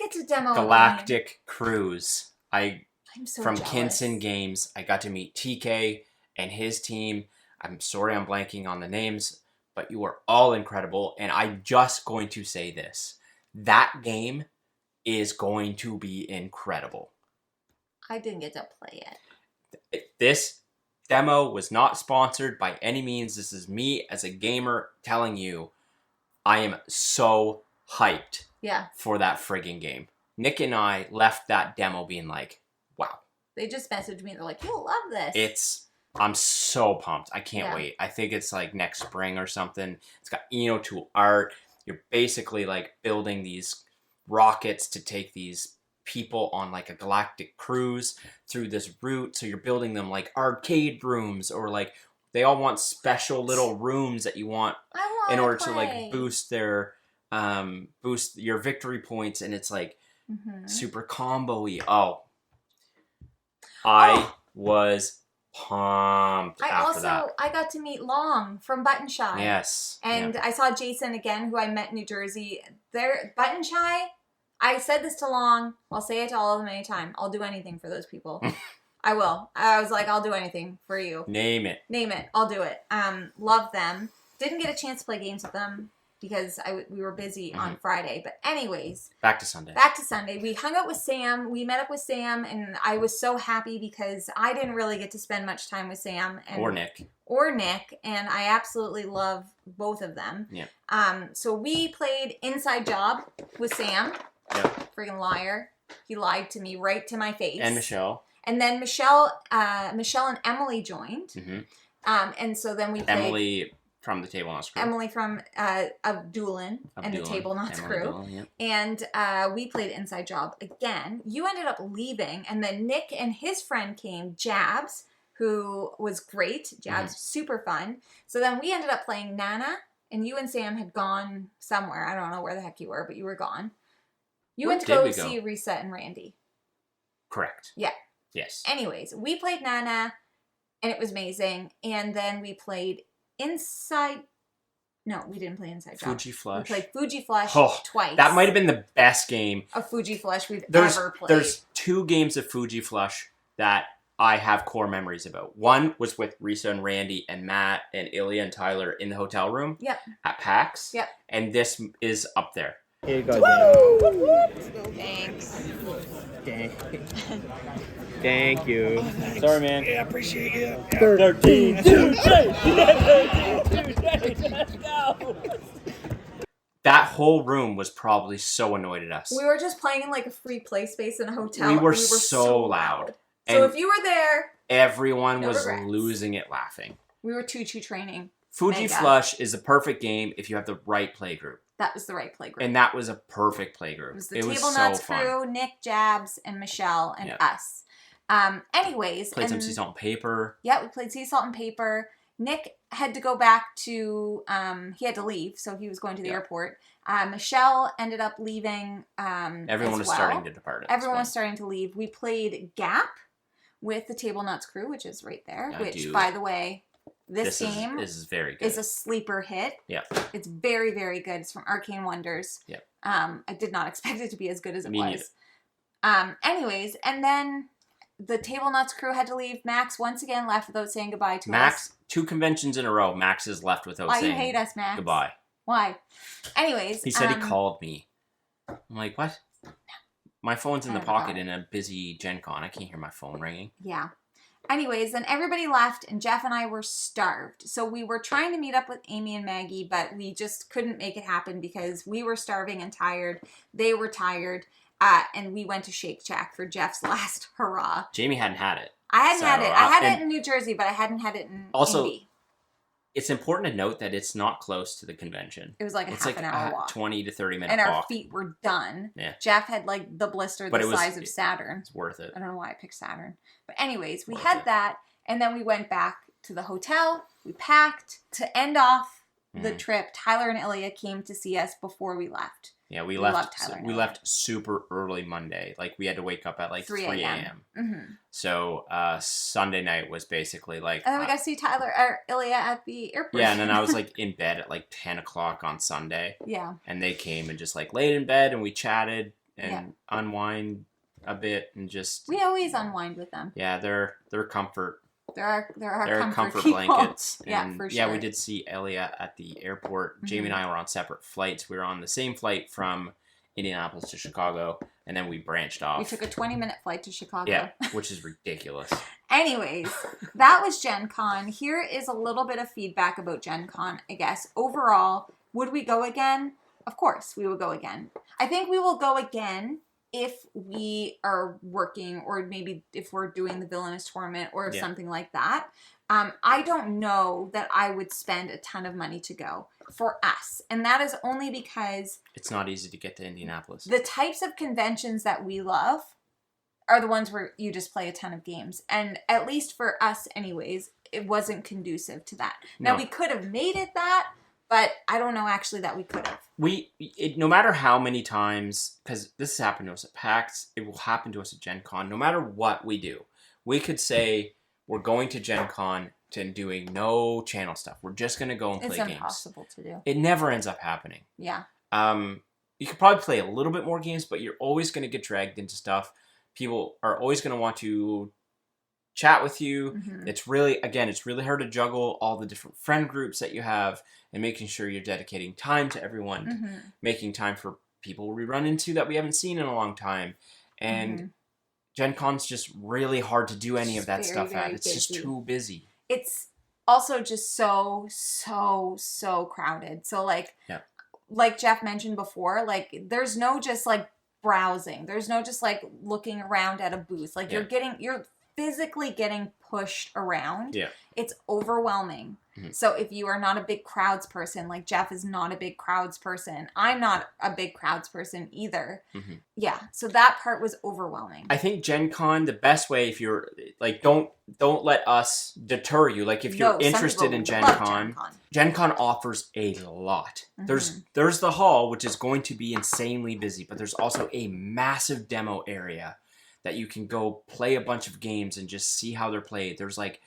Cruise. I'm so from jealous. Kinson Games. I got to meet TK and his team. I'm sorry I'm blanking on the names, but you are all incredible. And I'm just going to say this. That game is going to be incredible. I didn't get to play it. This demo was not sponsored by any means. This is me as a gamer telling you I am so hyped for that frigging game. Nick and I left that demo being like, wow. They just messaged me. They're like, you'll love this. I'm so pumped. I can't wait. I think it's like next spring or something. It's got Tool art. You're basically like building these rockets to take these people on like a galactic cruise through this route. So you're building them like arcade rooms, or like they all want special little rooms that you want in order to like boost their boost your victory points, and it's like super combo-y. Oh, I was pumped after that. I got to meet Long from Button Shy. Yes. And I saw Jason again, who I met in New Jersey. There, Button Shy, I said this to Long. I'll say it to all of them anytime. I'll do anything for those people. I will. I was like, I'll do anything for you. Name it. I'll do it. Love them. Didn't get a chance to play games with them because we were busy on Friday. But anyways. Back to Sunday. We hung out with Sam. We met up with Sam, and I was so happy because I didn't really get to spend much time with Sam. Or Nick. And I absolutely love both of them. Yeah. So we played Inside Job with Sam. Yep. Friggin' liar. He lied to me right to my face. And Michelle. And then Michelle and Emily joined. And so then we played... Emily from the Table Knots crew. Emily from of Doolin and the Table Knots crew. Doolin, yeah. And we played Inside Job again. You ended up leaving, and then Nick and his friend came, Jabs, who was great. Jabs, super fun. So then we ended up playing Nana, and you and Sam had gone somewhere. I don't know where the heck you were, but you were gone. You went to go see Reset and Randy. Correct. Yeah. Yes. Anyways, we played Nana, and it was amazing. And then we played Inside... No, we didn't play Inside Job. Fuji Flush. We played Fuji Flush twice. That might have been the best game of Fuji Flush we've ever played. There's 2 games of Fuji Flush that I have core memories about. One was with Risa and Randy and Matt and Ilya and Tyler in the hotel room at PAX. Yep. And this is up there. Here you go, thanks. Thank you. Sorry, man. Yeah, appreciate you. 13 Tuesdays. 13 Tuesdays. Let's go. That whole room was probably so annoyed at us. We were just playing in like a free play space in a hotel. We were so loud. So if you were there, everyone was losing it laughing. We were choo-choo training. Fuji Flush is the perfect game if you have the right play group. That was the right play group. And that was a perfect play group. It was the Table Nuts crew, Nick, Jabs, and Michelle, and us. Anyways. Played some Sea Salt and Paper. Yeah, we played Sea Salt and Paper. Nick had to go back to, he had to leave, so he was going to the airport. Michelle ended up leaving Everyone was starting to depart. Everyone was starting to leave. We played Gap with the Table Nuts crew, which is right there. By the way... This game is very good. Is a sleeper hit. Yeah. It's very, very good. It's from Arcane Wonders. Yeah. I did not expect it to be as good as it was. Anyways, and then the Table Nuts crew had to leave. Max once again left without saying goodbye to us. Max, 2 conventions in a row, Max has left without saying goodbye. Why you hate us, Max? Goodbye. Why? Anyways. He said he called me. I'm like, what? My phone's in the pocket in a busy GenCon. I can't hear my phone ringing. Yeah. Anyways, then everybody left, and Jeff and I were starved. So we were trying to meet up with Amy and Maggie, but we just couldn't make it happen because we were starving and tired. They were tired, and we went to Shake Shack for Jeff's last hurrah. Jamie hadn't had it. I hadn't had it. I had it in New Jersey, but I hadn't had it in Indy. It's important to note that it's not close to the convention. It was like half an hour walk. 20 to 30 minute walk. And our feet were done. Yeah. Jeff had like the blister the size of Saturn. It's worth it. I don't know why I picked Saturn. But anyways, we had that, and then we went back to the hotel. We packed. To end off the trip, Tyler and Ilya came to see us before we left. Yeah, we left super early Monday. Like, we had to wake up at like 3 a.m. Mm-hmm. So, Sunday night was basically like... And then we got to see Tyler or Ilya at the airport. Yeah, and then I was like in bed at like 10 o'clock on Sunday. Yeah. And they came and just like laid in bed, and we chatted and unwind a bit and just... We always unwind with them. Yeah, they're comfort. They're comfort blankets. And for sure. Yeah, we did see Elliot at the airport. Mm-hmm. Jamie and I were on separate flights. We were on the same flight from Indianapolis to Chicago, and then we branched off. We took a 20-minute flight to Chicago. Yeah, which is ridiculous. Anyways, that was GenCon. Here is a little bit of feedback about GenCon, I guess. Overall, would we go again? Of course, we would go again. I think we will go again if we are working, or maybe if we're doing the Villainous Tournament or something like that. I don't know that I would spend a ton of money to go for us. And that is only because... It's not easy to get to Indianapolis. The types of conventions that we love are the ones where you just play a ton of games. And at least for us anyways, it wasn't conducive to that. Now, we could have made it that, but I don't know actually that we could have. No matter how many times, because this has happened to us at PAX, it will happen to us at GenCon, no matter what we do, we could say we're going to Gen Con and doing no channel stuff. We're just going to go and play games. It's impossible to do. It never ends up happening. Yeah. You could probably play a little bit more games, but you're always going to get dragged into stuff. People are always going to want to chat with you. Mm-hmm. It's really hard to juggle all the different friend groups that you have and making sure you're dedicating time to everyone, Mm-hmm. making time for people we run into that we haven't seen in a long time. And Gen Con's just really hard to do any of that stuff at. It's just too busy. It's also just so crowded. So like Jeff mentioned before, like there's no just like browsing. There's no just like looking around at a booth. Like you're physically getting pushed around. Yeah. It's overwhelming. Mm-hmm. So if you are not a big crowds person, like Jeff is not a big crowds person, I'm not a big crowds person either. Mm-hmm. Yeah. So that part was overwhelming. I think Gen Con, the best way, if you're like, don't let us deter you. Like if you're interested in Gen Con offers a lot. Mm-hmm. There's the hall, which is going to be insanely busy, but there's also a massive demo area that you can go play a bunch of games and just see how they're played. There's like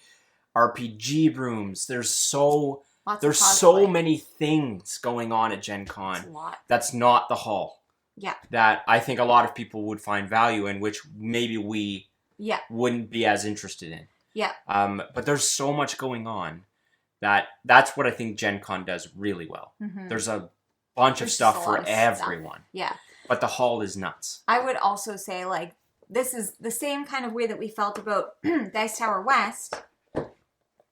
RPG rooms. There's so many things going on at Gen Con. That's not the hall. Yeah. That I think a lot of people would find value in, which maybe we wouldn't be as interested in. Yeah. But there's so much going on that's what I think Gen Con does really well. Mm-hmm. There's a bunch of stuff for everyone. Yeah. But the hall is nuts. I would also say like this is the same kind of way that we felt about Dice Tower West.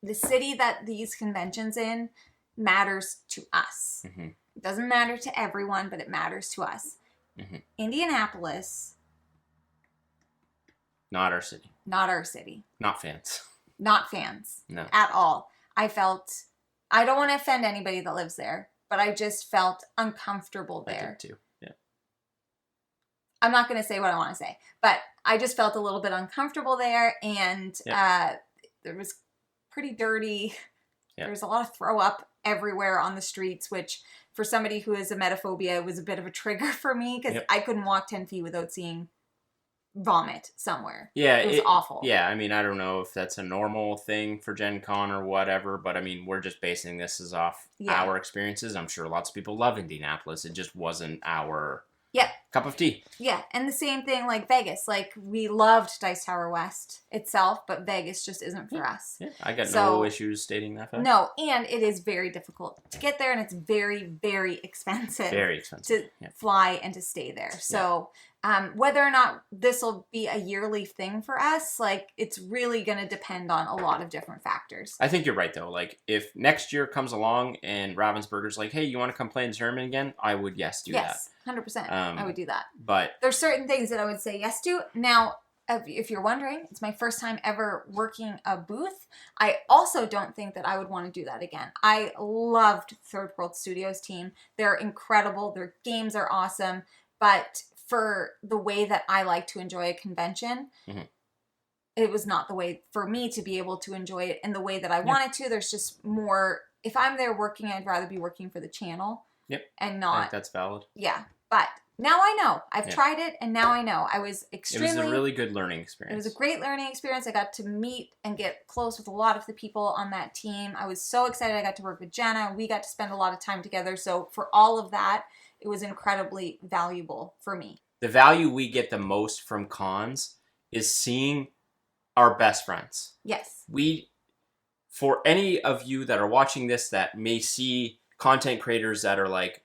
The city that these conventions in matters to us. Mm-hmm. It doesn't matter to everyone, but it matters to us. Mm-hmm. Indianapolis. Not our city. Not our city. Not fans. Not fans. No. At all. I don't want to offend anybody that lives there, but I just felt uncomfortable there. I did too. Yeah. I'm not going to say what I want to say, but I just felt a little bit uncomfortable there, and there was pretty dirty. Yep. There's a lot of throw up everywhere on the streets, which for somebody who has emetophobia was a bit of a trigger for me because I couldn't walk 10 feet without seeing vomit somewhere. Yeah. It was awful. Yeah. I mean, I don't know if that's a normal thing for Gen Con or whatever, but I mean, we're just basing this as off our experiences. I'm sure lots of people love Indianapolis. It just wasn't our cup of tea. Yeah, and the same thing like Vegas. Like, we loved Dice Tower West itself, but Vegas just isn't for us. Yeah, I got no issues stating that fact. No, and it is very difficult to get there, and it's very, very expensive. Very expensive. To fly and to stay there. So, whether or not this will be a yearly thing for us, like, it's really going to depend on a lot of different factors. I think you're right, though. Like, if next year comes along and Ravensburger's like, hey, you want to come play in tournament again? I would do that. Yes, 100%. I would do that. But there's certain things that I would say yes to. Now, if you're wondering, it's my first time ever working a booth. I also don't think that I would want to do that again. I loved Third World Studios team. They're incredible. Their games are awesome. But for the way that I like to enjoy a convention, it was not the way for me to be able to enjoy it in the way that I wanted to. There's just more. If I'm there working, I'd rather be working for the channel. Yep. And not. I think that's valid. Yeah. But now I know. I've tried it, and now I know. It was a really good learning experience. It was a great learning experience. I got to meet and get close with a lot of the people on that team. I was so excited. I got to work with Jenna. We got to spend a lot of time together. So for all of that, it was incredibly valuable for me. The value we get the most from cons is seeing our best friends. Yes. For any of you that are watching this that may see content creators that are like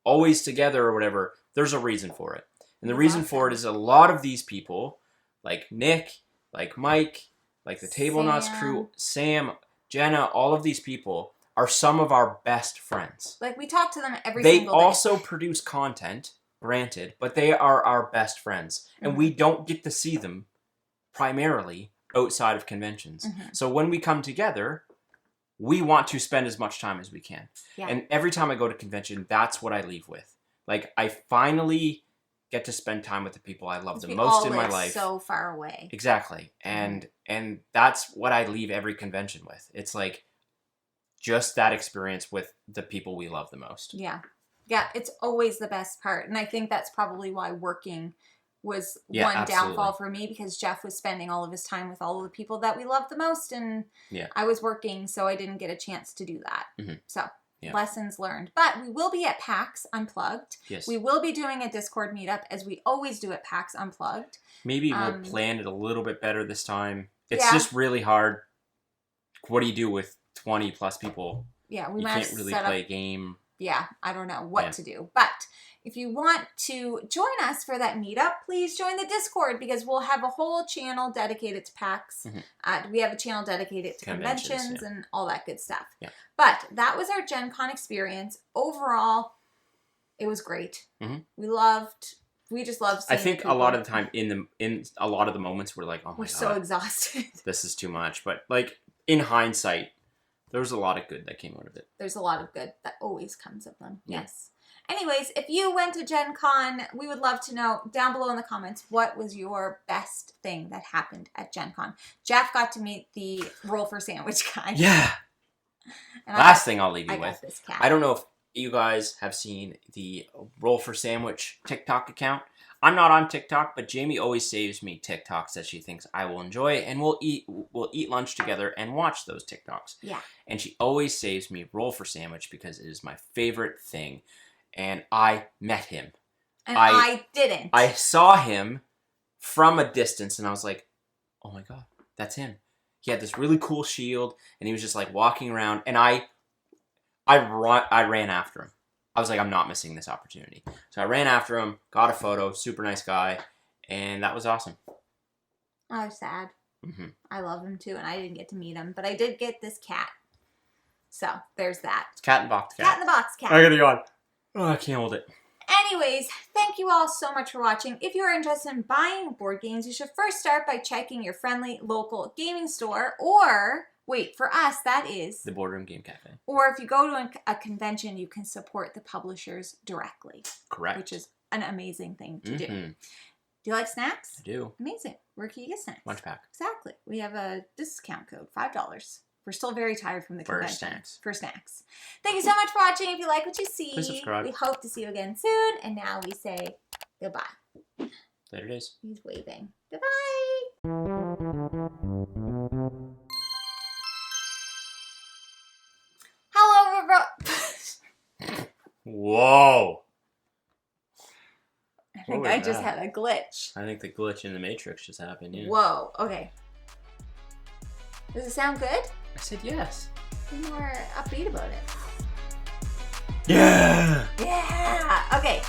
always together or whatever, there's a reason for it. And the reason for it is a lot of these people, like Nick, like Mike, like the Table Knots crew, Sam, Jenna, all of these people are some of our best friends. Like, we talk to them every single day. They also produce content, granted, but they are our best friends. And we don't get to see them primarily outside of conventions. So when we come together, we want to spend as much time as we can. Yeah. And every time I go to convention, that's what I leave with. Like, I finally get to spend time with the people I love the most in my life. So far away. Exactly. And that's what I leave every convention with. It's like just that experience with the people we love the most. Yeah. Yeah, it's always the best part. And I think that's probably why working was Yeah, one absolutely. downfall for me because Jeff was spending all of his time with all of the people that we love the most, and I was working, so I didn't get a chance to do that. So lessons learned. But we will be at PAX Unplugged. Yes. We will be doing a Discord meetup as we always do at PAX Unplugged. Maybe we'll plan it a little bit better this time. It's just really hard. What do you do with 20 plus people? Yeah, we you might can't really play a game. Yeah, I don't know what to do. But if you want to join us for that meetup, please join the Discord because we'll have a whole channel dedicated to PAX. We have a channel dedicated to conventions and all that good stuff. Yeah. But that was our Gen Con experience. Overall, it was great. We just loved seeing I think a lot of the time in a lot of the moments we're like, oh my God. We're so exhausted. This is too much. But like in hindsight, there was a lot of good that came out of it. There's a lot of good that always comes of them. Yes. Anyways, if you went to Gen Con, we would love to know down below in the comments what was your best thing that happened at Gen Con. Jeff got to meet the roll for sandwich guy. Yeah. And Last thing I'll leave you with. This cat. I don't know if you guys have seen the roll for sandwich TikTok account. I'm not on TikTok, but Jamie always saves me TikToks that she thinks I will enjoy, and we'll eat lunch together and watch those TikToks. Yeah. And she always saves me roll for sandwich because it is my favorite thing. And I met him. And I didn't. I saw him from a distance, and I was like, oh my God, that's him. He had this really cool shield, and he was just like walking around, and I ran after him. I was like, I'm not missing this opportunity. So I ran after him, got a photo, super nice guy, and that was awesome. I was sad. I love him too, and I didn't get to meet him, but I did get this cat. So there's that. It's cat in the box cat. Cat in the box cat. I gotta yawn. Oh, I can't hold it. Anyways, thank you all so much for watching. If you are interested in buying board games, you should first start by checking your friendly local gaming store, or wait, for us, that is the Boardroom Game Cafe. Or if you go to a convention, you can support the publishers directly. Correct. Which is an amazing thing to do. Do you like snacks? I do. Amazing. Where can you get snacks? MunchPak. Exactly. We have a discount code, $5. We're still very tired from the convention. For snacks. Thank you so much for watching. If you like what you see, please subscribe. We hope to see you again soon. And now we say goodbye. There it is. He's waving. Goodbye. Hello, Whoa. I think I just had a glitch. I think the glitch in the Matrix just happened, yeah. Whoa, okay. Does it sound good? I said yes. Be more upbeat about it. Yeah! Yeah! Okay.